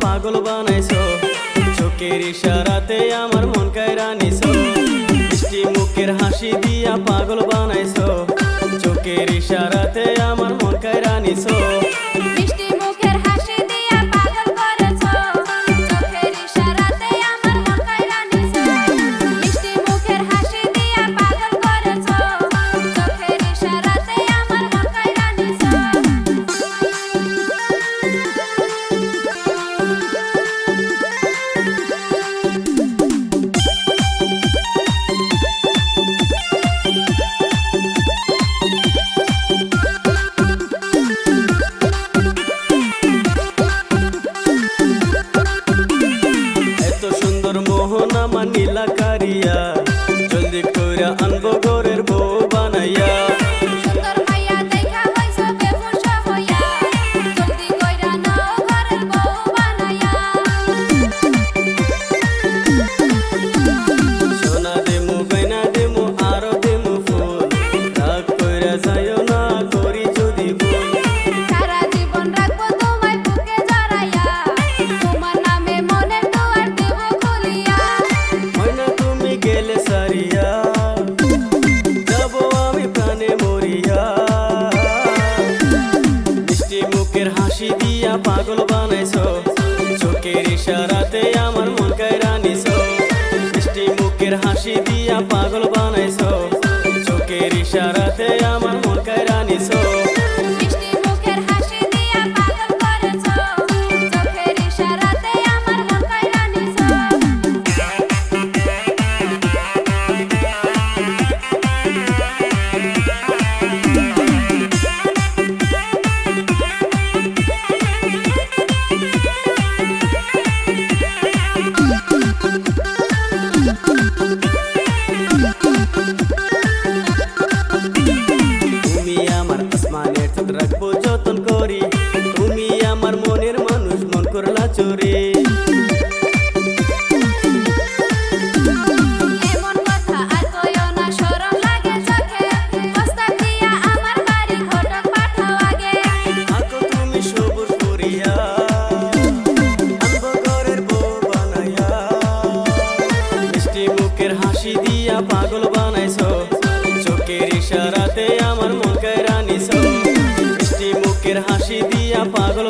পাগল বানাইছো, চোখের ইশারাতে আমার মন কাইরা নিছো। মিষ্টি মুখের হাসি দিয়া পাগল বানাইছো, চোখের ইশারাতে আমার মন কাইরা নিছো। মিষ্টি মুখের হাসি দিয়া পাগল করেছো, চোখের ইশারাতে আমার মন কাইরা নিছো। মিষ্টি মুখের হাসি দিয়া পাগল করেছো, চোখের ইশারাতে আমার মন কাইরা নিছো। এত সুন্দর মোহন আমার নীলা কারিয়া, জলদি কইরা আনবো ঘরের বউ বানাইয়া। সুন্দর মাইয়া দেখা হইছো বেহুশ হইয়া, জলদি কইরা নাও ঘরের বউ বানাইয়া। সোনা দেমু গয়না দেমু আরো দেমু ফুল, রাগ কইরা যাইও না করি যদি ভুল। সারা জীবন রাখবো তোমায় বুকে জড়াইয়া, তোমার নামে মনের দুয়ার দেব খুলিয়া। ময়না তুমি গেলে সারিয়া, যাবো আমি প্রাণে মরিয়া। মিষ্টি মুখের হাসি দিয়া পাগল বানাইছো, চোখের ইশারাতে আমার মন কাইরা নিছো। মিষ্টি মুখের হাসি দিয়া পাগল বানাইছো, চোখের ইশারাতে আমার মন কাইরা নিছো। মিষ্টি মুখের হাসি দিয়া পাগল করেছো, চোখের ইশারাতে আমার মন কাইরা নিছো। তুমি আমার আসমানের চাঁদ রাখবো যতন করি, তুমি আমার মনের মানুষ মন করলা চুরি। এমন কথা আর কইও না, শরম লাগে চোখে, প্রস্তাব দিয়া আমার বাড়ি ঘটক পাঠাও আগে। থাকো তুমি সবুজ করিয়া, আনবো ঘরের বউ বানাইয়া। মিষ্টি মুখের হাসি দিয়া পাগল বানাইছো, চোখের ইশারাতে আমার মন কাইরা নিছো। মিষ্টি মুখের হাসি দিয়া পাগল